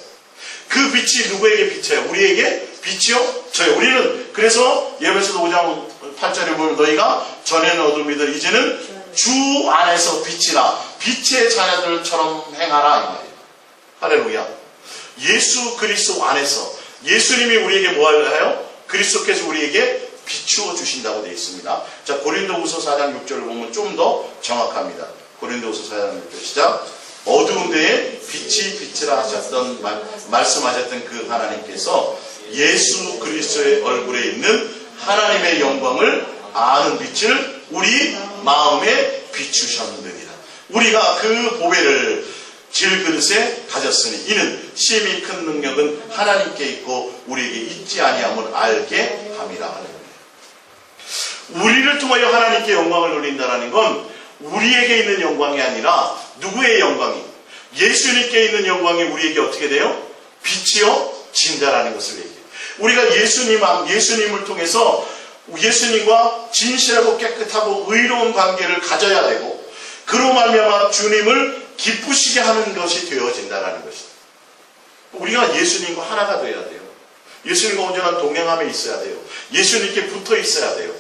그 빛이 누구에게 빛이에요? 우리에게 빛이요? 저요. 우리는 그래서 에베소서 5장 8절에 보면 너희가 전에는 어둠이들 이제는 주 안에서 빛이라. 빛의 자녀들처럼 행하라 이 말이에요. 할렐루야. 예수 그리스도 안에서 예수님이 우리에게 뭐하요? 그리스도께서 우리에게 비추어 주신다고 되어 있습니다. 자, 고린도후서 4장 6절을 보면 좀 더 정확합니다. 고린도후서 4장 6절 시작. 어두운 데에 빛이 빛이라 하셨던 말씀하셨던 그 하나님께서 예수 그리스도의 얼굴에 있는 하나님의 영광을 아는 빛을 우리 마음에 비추셨느니라. 우리가 그 보배를 질그릇에 가졌으니 이는 심히 큰 능력은 하나님께 있고 우리에게 있지 아니함을 알게 함이라. 우리를 통하여 하나님께 영광을 돌린다는 건 우리에게 있는 영광이 아니라 누구의 영광이? 예수님께 있는 영광이 우리에게 어떻게 돼요? 빛이요 진다라는 것을 얘기해요. 우리가 예수님을 통해서 예수님과 진실하고 깨끗하고 의로운 관계를 가져야 되고 그로 말미암아 주님을 기쁘시게 하는 것이 되어진다는 것이다. 우리가 예수님과 하나가 되어야 돼요. 예수님과 온전한 동행함에 있어야 돼요. 예수님께 붙어 있어야 돼요.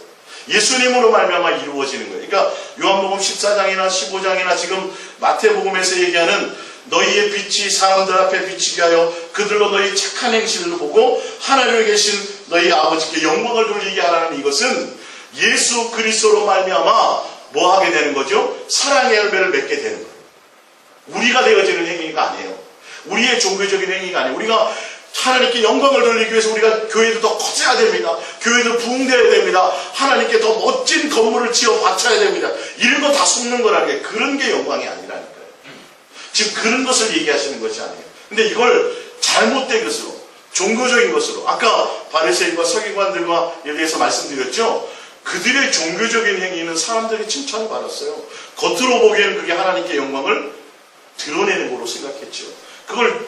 예수님으로 말미암아 이루어지는 거예요. 그러니까 요한복음 14장이나 15장이나 지금 마태복음에서 얘기하는 너희의 빛이 사람들 앞에 비치게 하여 그들로 너희 착한 행실을 보고 하나님에 계신 너희 아버지께 영광을 돌리게 하라는 이것은 예수 그리스도로 말미암아 뭐 하게 되는 거죠? 사랑의 열매를 맺게 되는 거예요. 우리가 되어지는 행위가 아니에요. 우리의 종교적인 행위가 아니에요. 우리가 하나님께 영광을 돌리기 위해서 우리가 교회도 더 커져야 됩니다. 교회도 부흥되어야 됩니다. 하나님께 더 멋진 건물을 지어 바쳐야 됩니다. 이런 거 다 숨는 거라는 게 그런 게 영광이 아니라니까요. 지금 그런 것을 얘기하시는 것이 아니에요. 근데 이걸 잘못된 것으로 종교적인 것으로 아까 바리새인과 서기관들과 여기에서 말씀드렸죠. 그들의 종교적인 행위는 사람들에게 칭찬을 받았어요. 겉으로 보기에는 그게 하나님께 영광을 드러내는 거로 생각했죠. 그걸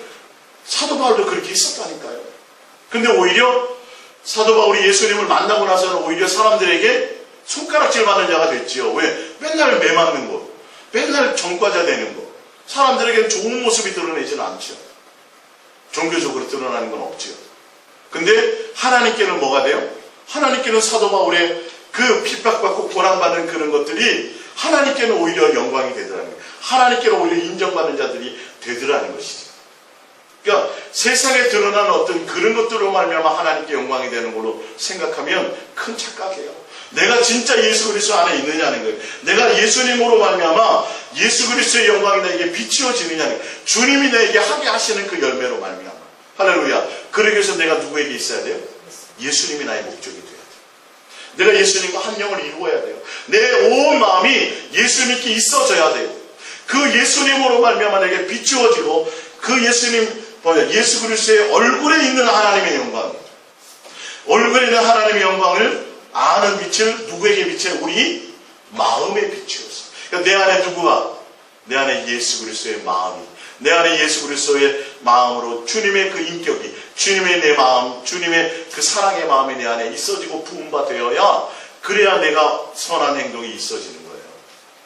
사도 바울도 그렇게 했었다니까요. 근데 오히려 사도 바울이 예수님을 만나고 나서는 오히려 사람들에게 손가락질 받는 자가 됐지요. 왜? 맨날 매 맞는 거, 맨날 전과자 되는 거. 사람들에게는 좋은 모습이 드러내지는 않죠. 종교적으로 드러나는 건 없죠. 근데 하나님께는 뭐가 돼요? 하나님께는 사도 바울의 그 핍박받고 고난받는 그런 것들이 하나님께는 오히려 영광이 되더라는 거예요. 하나님께는 오히려 인정받는 자들이 되더라는 것이죠. 그러니까 세상에 드러나는 어떤 그런 것들로 말미암아 하나님께 영광이 되는 걸로 생각하면 큰 착각이에요. 내가 진짜 예수 그리스도 안에 있느냐는 거예요. 내가 예수님으로 말미암아 예수 그리스도의 영광이 나에게 비추어지느냐는 거예요. 주님이 나에게 하게 하시는 그 열매로 말미암아. 할렐루야. 그러기 위해서 내가 누구에게 있어야 돼요? 예수님이 나의 목적이 돼야 돼요. 내가 예수님과 한 영을 이루어야 돼요. 내 온 마음이 예수님께 있어져야 돼요. 그 예수님으로 말미암아 내게 비추어지고 그 예수 그리스도의 얼굴에 있는 하나님의 영광, 얼굴에 있는 하나님의 영광을 아는 빛을 누구에게 비춰요? 우리 마음에 비추었어. 그러니까 내 안에 누구가? 내 안에 예수 그리스도의 마음이, 내 안에 예수 그리스도의 마음으로 주님의 그 인격이, 주님의 내 마음, 주님의 그 사랑의 마음이 내 안에 있어지고 부음바 되어야 그래야 내가 선한 행동이 있어지는 거예요.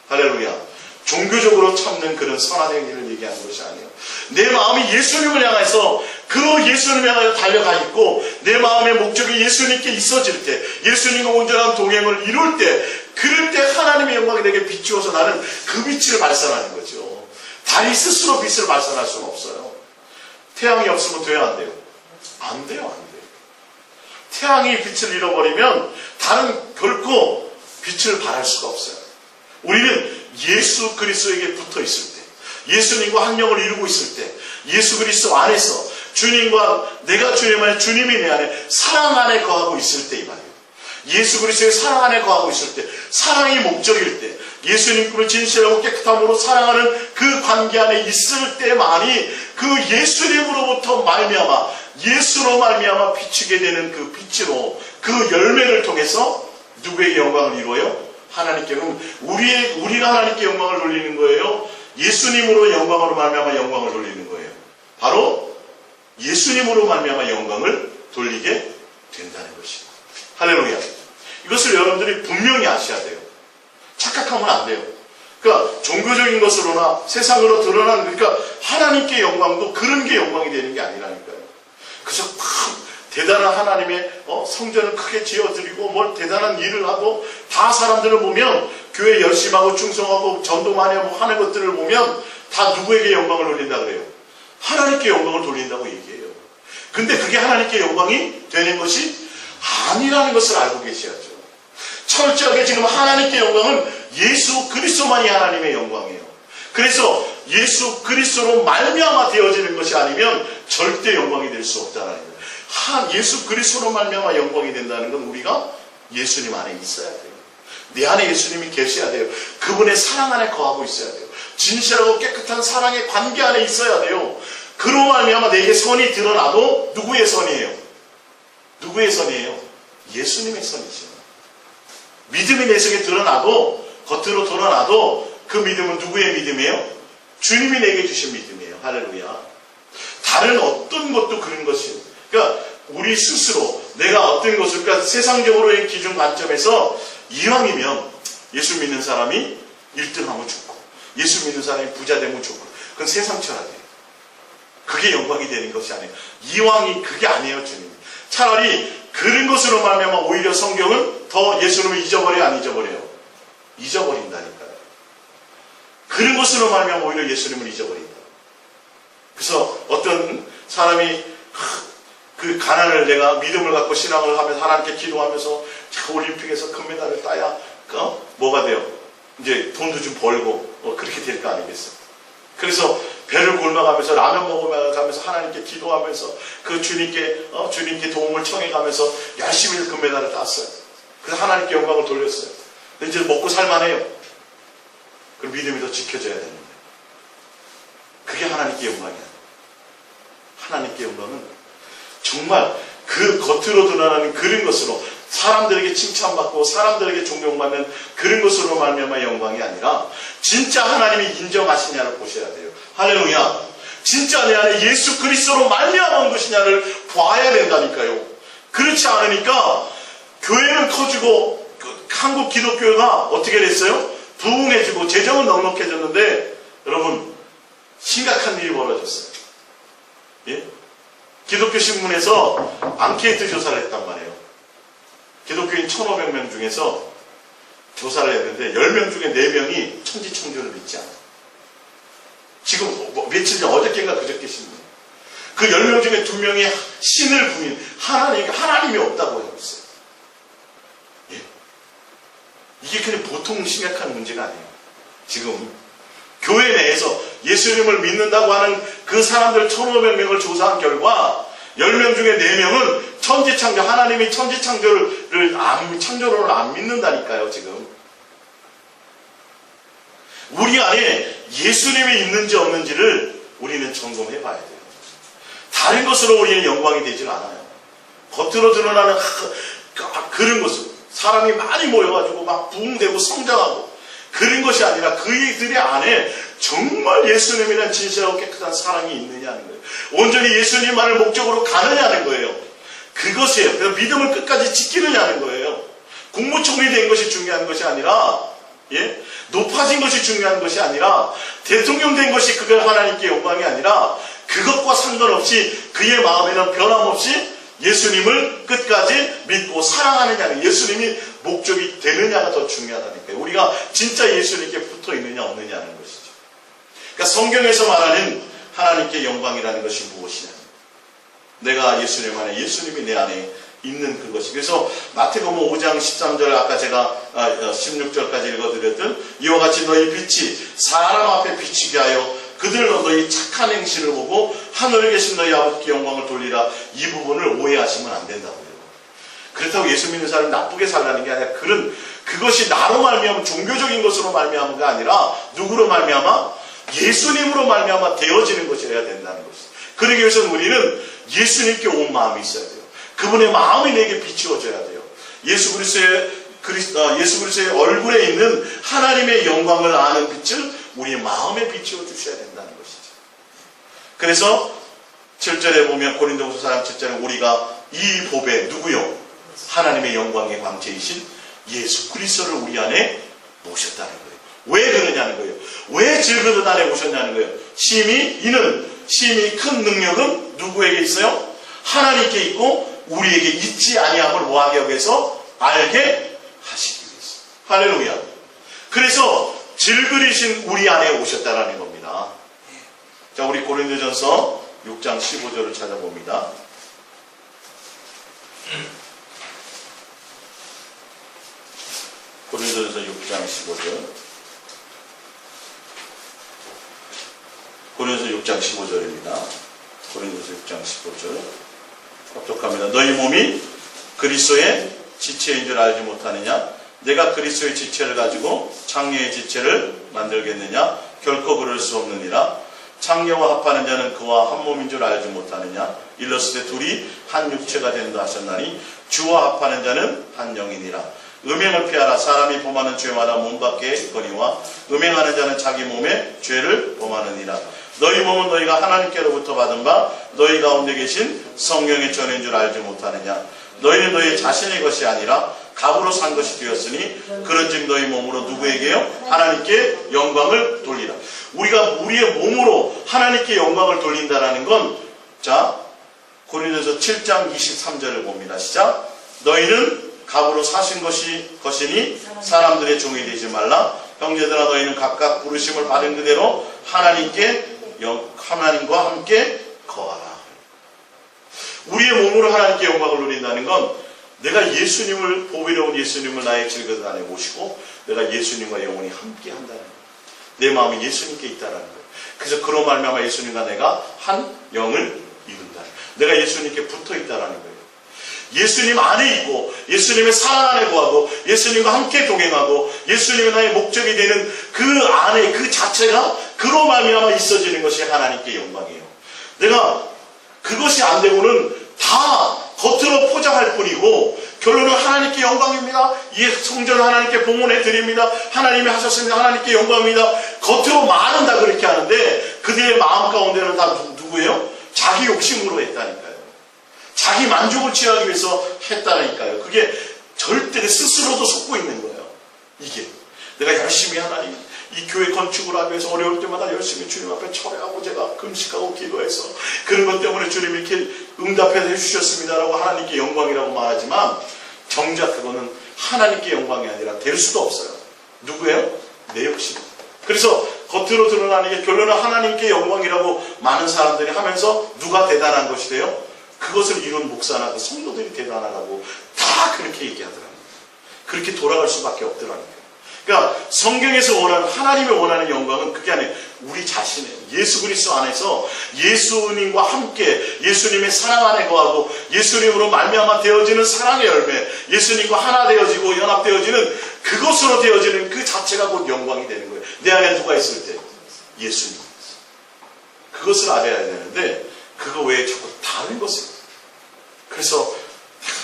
할렐루야. 종교적으로 참는 그런 선한 행위를 얘기하는 것이 아니에요. 내 마음이 예수님을 향해서 그 예수님을 향하여 달려가 있고 내 마음의 목적이 예수님께 있어질 때, 예수님과 온전한 동행을 이룰 때, 그럴 때 하나님의 영광이 내게 비추어서 나는 그 빛을 발산하는 거죠. 다리 스스로 빛을 발산할 수는 없어요. 태양이 없으면 돼요, 안 돼요? 안 돼요, 안 돼요. 태양이 빛을 잃어버리면 다른 결코 빛을 발할 수가 없어요. 우리는 예수 그리스도에게 붙어 있을 때, 예수님과 한 영을 이루고 있을 때, 예수 그리스도 안에서 주님과 내가 주님 안에, 주님이 내 안에, 사랑 안에 거하고 있을 때 이 말이에요. 예수 그리스도의 사랑 안에 거하고 있을 때, 사랑이 목적일 때, 예수님을 진실하고 깨끗함으로 사랑하는 그 관계 안에 있을 때만이 그 예수님으로부터 말미암아, 예수로 말미암아 비추게 되는 그 빛으로, 그 열매를 통해서 누구에게 영광을 이루어요? 하나님께. 그럼 우리가 하나님께 영광을 돌리는 거예요? 예수님으로 영광으로 말미암아 영광을 돌리는 거예요? 바로 예수님으로 말미암아 영광을 돌리게 된다는 것이고. 할렐루야. 이것을 여러분들이 분명히 아셔야 돼요. 착각하면 안 돼요. 그러니까 종교적인 것으로나 세상으로 드러나는, 그러니까 하나님께 영광도 그런 게 영광이 되는 게 아니라니까요. 그래서 대단한 하나님의 성전을 크게 지어드리고 뭘 대단한 일을 하고 다 사람들을 보면 교회 열심히 하고 충성하고 전도 많이 하고 하는 것들을 보면 다 누구에게 영광을 돌린다 그래요? 하나님께 영광을 돌린다고 얘기해요. 근데 그게 하나님께 영광이 되는 것이 아니라는 것을 알고 계셔야죠. 철저하게 지금 하나님께 영광은 예수 그리스도만이 하나님의 영광이에요. 그래서 예수 그리스도로 말미암아 되어지는 것이 아니면 절대 영광이 될 수 없다는 거예요. 예수 그리스도로 말미암아 영광이 된다는 건 우리가 예수님 안에 있어야 돼요. 내 안에 예수님이 계셔야 돼요. 그분의 사랑 안에 거하고 있어야 돼요. 진실하고 깨끗한 사랑의 관계 안에 있어야 돼요. 그로 말미암아 내게 선이 드러나도 누구의 선이에요? 누구의 선이에요? 예수님의 선이죠. 믿음이 내 속에 드러나도, 겉으로 드러나도 그 믿음은 누구의 믿음이에요? 주님이 내게 주신 믿음이에요. 할렐루야. 다른 어떤 것도 그런 것이, 그러니까 우리 스스로 내가 어떤 것을, 그러니까 세상적으로의 기준 관점에서 이왕이면 예수 믿는 사람이 1등하면 좋고 예수 믿는 사람이 부자 되면 좋고, 그건 세상 철학이에요. 그게 영광이 되는 것이 아니에요. 이왕이 그게 아니에요, 주님. 차라리 그런 것으로 말미암아 오히려 성경은 더 예수님을 잊어버려요, 안 잊어버려요? 잊어버린다니까요. 그런 것으로 말미암아 오히려 예수님을 잊어버린다. 그래서 어떤 사람이 그 가난을, 내가 믿음을 갖고 신앙을 하면서 하나님께 기도하면서 올림픽에서 금메달을 따야 뭐가 돼요? 이제 돈도 좀 벌고 그렇게 될 거 아니겠어요? 그래서 배를 굶어가면서 라면 먹으면서 하나님께 기도하면서 그 주님께 도움을 청해가면서 열심히 금메달을 땄어요. 그래서 하나님께 영광을 돌렸어요. 근데 이제 먹고 살만해요. 그럼 믿음이 더 지켜져야 되는데, 그게 하나님께 영광이야. 하나님께 영광은 정말 그 겉으로 드러나는 그런 것으로 사람들에게 칭찬받고 사람들에게 존경받는 그런 것으로 말미암아 영광이 아니라 진짜 하나님이 인정하시냐를 보셔야 돼요. 할렐루야. 진짜 내 안에 예수 그리스도로 말미암아 온 것이냐를 봐야 된다니까요. 그렇지 않으니까 교회는 커지고 한국 기독교가 어떻게 됐어요? 부흥해지고 재정은 넉넉해졌는데 여러분 심각한 일이 벌어졌어요. 예? 기독교 신문에서 앙케이트 조사를 했단 말이에요. 기독교인 1,500명 중에서 조사를 했는데 10명 중에 4명이 천지창조를 믿지 않아요. 지금 며칠 전 어저께인가 그저께 신문. 그 10명 중에 2명이 신을 부인, 하나님이 없다고 하고 있어요. 예? 이게 그냥 보통 심각한 문제가 아니에요. 지금 교회 내에서 예수님을 믿는다고 하는 그 사람들 1,500명을 조사한 결과 10명 중에 4명은 천지창조, 하나님이 천지창조를 안 믿는다니까요. 지금 우리 안에 예수님이 있는지 없는지를 우리는 점검해 봐야 돼요. 다른 것으로 우리는 영광이 되질 않아요. 겉으로 드러나는 그런 것으로 사람이 많이 모여가지고 막 부흥되고 성장하고 그런 것이 아니라 그들의 안에 정말 예수님이란 진실하고 깨끗한 사랑이 있느냐는 거예요. 온전히 예수님만을 목적으로 가느냐는 거예요. 그것이에요. 그래서 믿음을 끝까지 지키느냐는 거예요. 국무총리 된 것이 중요한 것이 아니라, 예? 높아진 것이 중요한 것이 아니라, 대통령 된 것이 그걸 하나님께 영광이 아니라, 그것과 상관없이 그의 마음에는 변함없이 예수님을 끝까지 믿고 사랑하느냐, 예수님이 목적이 되느냐가 더 중요하다니까요. 우리가 진짜 예수님께 붙어 있느냐 없느냐는 것이죠. 그러니까 성경에서 말하는 하나님께 영광이라는 것이 무엇이냐? 내가 예수님 안에, 예수님이 내 안에 있는 그것이. 그래서 마태복음 5장 13절 아까 제가 16절까지 읽어드렸던 이와 같이 너희 빛이 사람 앞에 비치게 하여 그들로 너희 착한 행실을 보고 하늘에 계신 너희 아버지께 영광을 돌리라. 이 부분을 오해하시면 안 된다고요. 그렇다고 예수 믿는 사람이 나쁘게 살라는 게 아니라 그것이 나로 말미암아 종교적인 것으로 말미암아가 아니라 누구로 말미암아? 예수님으로 말미암아 되어지는 것이어야 된다는 것이죠. 그러기 위해서는 우리는 예수님께 온 마음이 있어야 돼요. 그분의 마음이 내게 비추어져야 돼요. 예수 그리스도의 얼굴에 있는 하나님의 영광을 아는 빛을 우리의 마음에 비추어 주셔야 된다는 것이죠. 그래서 7절에 보면 고린도후서 4장 7절에 우리가 이 보배 누구요? 하나님의 영광의 광채이신 예수 그리스도를 우리 안에 모셨다는 거예요. 왜 그러냐는 거예요. 왜 질그릇 안에 모셨냐는 거예요. 심히 큰 능력은 누구에게 있어요? 하나님께 있고 우리에게 있지 아니함을 뭐하게 하기 위해서? 알게 하시기 위해서. 할렐루야. 그래서 질그릇인 우리 안에 오셨다라는 겁니다. 자, 우리 고린도전서 6장 15절을 찾아봅니다. 고린도전서 6장 15절. 고린도전서 6장 15절입니다. 고린도전서 6장 15절. 똑똑합니다. 너희 몸이 그리스도의 지체인 줄 알지 못하느냐? 내가 그리스도의 지체를 가지고 창녀의 지체를 만들겠느냐? 결코 그럴 수 없느니라. 창녀와 합하는 자는 그와 한 몸인 줄 알지 못하느냐? 일렀을 때 둘이 한 육체가 된다 하셨나니 주와 합하는 자는 한 영이니라. 음행을 피하라. 사람이 범하는 죄마다 몸 밖에 있거니와 음행하는 자는 자기 몸에 죄를 범하느니라. 너희 몸은 너희가 하나님께로부터 받은 바 너희 가운데 계신 성령의 전인 줄 알지 못하느냐? 너희는 너희 자신의 것이 아니라 값으로 산 것이 되었으니 그런즉 너희 몸으로 누구에게요? 하나님께 영광을 돌리라. 우리가 우리의 몸으로 하나님께 영광을 돌린다라는 건, 자, 고린도서 7장 23절을 봅니다. 시작. 너희는 값으로 사신 것이니 사람들의 종이 되지 말라. 형제들아 너희는 각각 부르심을 받은 그대로 하나님과 함께 거하라. 우리의 몸으로 하나님께 영광을 누린다는 건 내가 예수님을, 보배로운 예수님을 나의 질그릇 안에 모시고 내가 예수님과 영원히 함께 한다는 거예요. 내 마음이 예수님께 있다는 거예요. 그래서 그런 말미암아 예수님과 내가 한 영을 이룬다. 내가 예수님께 붙어 있다는 거예요. 예수님 안에 있고 예수님의 사랑 안에 거하고 예수님과 함께 동행하고 예수님이 나의 목적이 되는 그 안에 그 자체가 그로 말미암아 있어지는 것이 하나님께 영광이에요. 내가 그것이 안 되고는 다 겉으로 포장할 뿐이고 결론은 하나님께 영광입니다. 이 성전을 하나님께 봉헌해 드립니다. 하나님이 하셨습니다. 하나님께 영광입니다. 겉으로 말은 다 그렇게 하는데 그들의 마음 가운데는 다 누구예요? 자기 욕심으로 했다니까요. 자기 만족을 취하기 위해서 했다니까요. 그게 절대 스스로도 속고 있는 거예요. 이게 내가 열심히 하나님 이 교회 건축을 하기 위해서 어려울 때마다 열심히 주님 앞에 철회하고 제가 금식하고 기도해서 그런 것 때문에 주님이 이렇게 응답해 주셨습니다라고 하나님께 영광이라고 말하지만 정작 그거는 하나님께 영광이 아니라 될 수도 없어요. 누구예요? 내 욕심. 그래서 겉으로 드러나는 게 결론은 하나님께 영광이라고 많은 사람들이 하면서 누가 대단한 것이 돼요? 그것을 이룬 목사나 그 성도들이 대단하다고 다 그렇게 얘기하더라고요. 그렇게 돌아갈 수밖에 없더라고요. 그러니까 성경에서 원하는, 하나님이 원하는 영광은 그게 아니에요. 우리 자신의 예수 그리스도 안에서 예수님과 함께 예수님의 사랑 안에 거하고 예수님으로 말미암아 되어지는 사랑의 열매, 예수님과 하나 되어지고 연합되어지는 그것으로 되어지는 그 자체가 곧 영광이 되는 거예요. 내 안에 누가 있을 때? 예수님. 그것을 알아야 되는데 그거 외에 자꾸 다른 것을. 그래서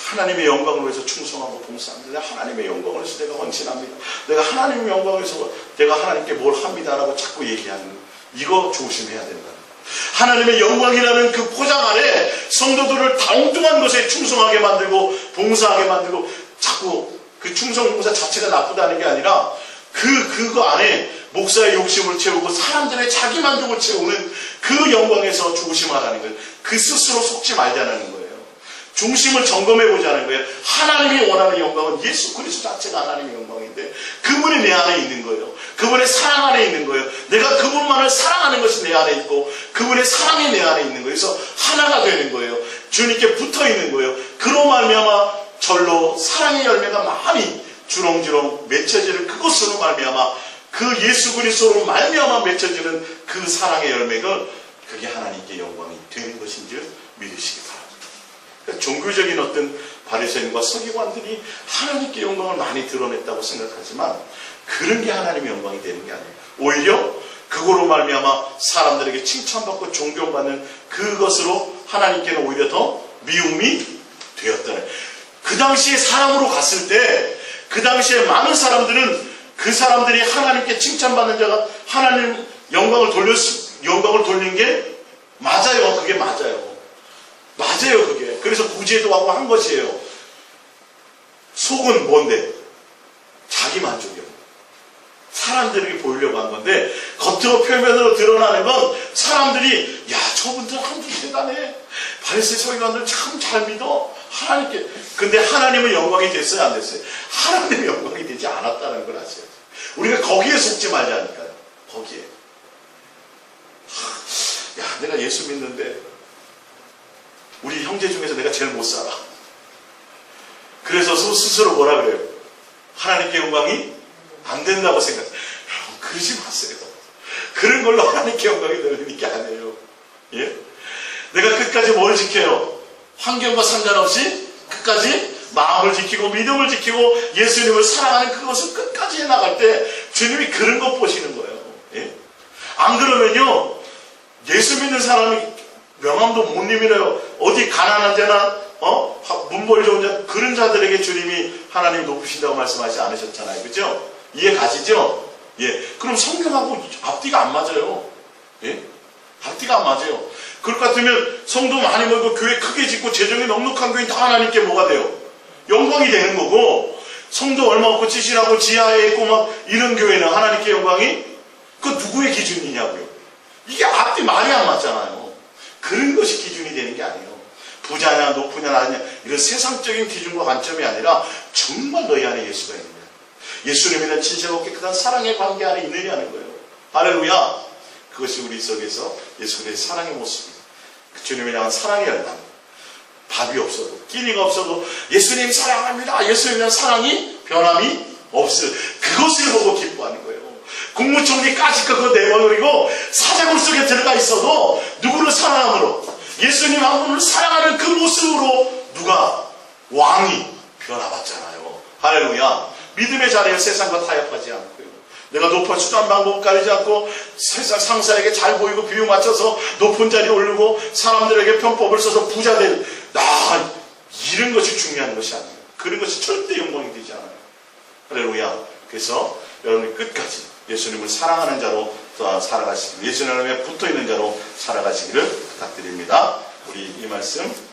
하나님의 영광을 위해서 충성하고 봉사합니다. 하나님의 영광을 위해서 내가 헌신합니다. 내가 하나님의 영광을 위해서 내가 하나님께 뭘 합니다라고 자꾸 얘기하는 거. 이거 조심해야 된다. 하나님의 영광이라는 그 포장 안에 성도들을 다 엉뚱한 것에 충성하게 만들고 봉사하게 만들고 자꾸 그 충성 봉사 자체가 나쁘다는 게 아니라 그거 안에 목사의 욕심을 채우고 사람들의 자기 만족을 채우는 그 영광에서 죽으심하라는 거예요. 그 스스로 속지 말자는 거예요. 중심을 점검해 보자는 거예요. 하나님이 원하는 영광은 예수 그리스도 자체가 하나님의 영광인데 그분이 내 안에 있는 거예요. 그분의 사랑 안에 있는 거예요. 내가 그분만을 사랑하는 것이 내 안에 있고 그분의 사랑이 내 안에 있는 거예요. 그래서 하나가 되는 거예요. 주님께 붙어 있는 거예요. 그로 말미암아 절로 사랑의 열매가 많이 주렁주렁 맺혀지는 그것으로 말미암아 그 예수 그리스도로 말미암아 맺혀지는 그 사랑의 열매가 그게 하나님께 영광이 되는 것인 줄 믿으시기 바랍니다. 그러니까 종교적인 어떤 바리새인과 서기관들이 하나님께 영광을 많이 드러냈다고 생각하지만 그런 게 하나님의 영광이 되는 게 아니에요. 오히려 그거로 말미암아 사람들에게 칭찬받고 존경받는 그것으로 하나님께는 오히려 더 미움이 되었다는. 그 당시에 사람으로 갔을 때 그 당시에 많은 사람들은 그 사람들이 하나님께 칭찬받는 자가 하나님 영광을 돌린 게 맞아요. 그게 맞아요. 맞아요, 그게. 그래서 구제도 하고 한 것이에요. 속은 뭔데? 자기 만족이요. 사람들에게 보이려고 한 건데, 겉으로 표면으로 드러나는 건 사람들이, 야, 저분들 한분 대단해. 바리새인 서기관들 참 잘 믿어. 하나님께. 근데 하나님은 영광이 됐어요, 안 됐어요? 하나님의 영광이 되지 않았다는 걸 아셔야죠. 우리가 거기에 속지 말자니까요. 거기에. 야, 내가 예수 믿는데, 우리 형제 중에서 내가 제일 못 살아. 그래서 스스로 뭐라 그래요? 하나님께 영광이 안 된다고 생각해요. 여러분, 그러지 마세요. 그런 걸로 하나님께 영광이 되는 게 아니에요. 예? 내가 끝까지 뭘 지켜요? 환경과 상관없이 끝까지 마음을 지키고 믿음을 지키고 예수님을 사랑하는 그것을 끝까지 해나갈 때 주님이 그런 것 보시는 거예요. 예? 안 그러면요, 예수 믿는 사람이 명함도 못 내밀어요. 어디 가난한 자나 문벌 좋은 자 그런 자들에게 주님이 하나님 높으신다고 말씀하지 않으셨잖아요. 그죠? 이해 가시죠? 예. 그럼 성경하고 앞뒤가 안 맞아요. 예? 앞뒤가 안 맞아요. 그럴 것 같으면 성도 많이 모이고 교회 크게 짓고 재정이 넉넉한 교회 다 하나님께 뭐가 돼요? 영광이 되는 거고, 성도 얼마 없고 찌질하고 지하에 있고 막 이런 교회는 하나님께 영광이 그 누구의 기준이냐고요. 이게 앞뒤 말이 안 맞잖아요. 그런 것이 기준이 되는 게 아니에요. 부자냐 높으냐 낮냐 이런 세상적인 기준과 관점이 아니라 정말 너희 안에 예수가 있느냐, 예수님이란 진실하고 깨끗한 사랑의 관계 안에 있느냐는 거예요. 할렐루야. 그것이 우리 속에서 예수 그리스도의 사랑의 모습입니다. 그 주님에 대한 사랑의 열망, 밥이 없어도 끼니가 없어도 예수님 사랑합니다. 예수님에 대한 사랑이 변함이 없어요. 그것을 보고 기뻐하는 거예요. 국무총리까지 그거 내버리고 사자굴 속에 들어가 있어도 누구를 사랑함으로, 예수님 한 분을 사랑하는 그 모습으로 누가 왕이 변화받잖아요. 할렐루야. 믿음의 자리에 세상과 타협하지 않고요. 내가 높아지도 않은 방법 가리지 않고 세상 상사에게 잘 보이고 비유 맞춰서 높은 자리에 오르고 사람들에게 편법을 써서 부자 될 이런 것이 중요한 것이 아니에요. 그런 것이 절대 영광이 되지 않아요. 할렐루야. 그래서 여러분이 끝까지 예수님을 사랑하는 자로 살아가시길, 예수님에 붙어있는 자로 살아가시기를 부탁드립니다. 우리 이 말씀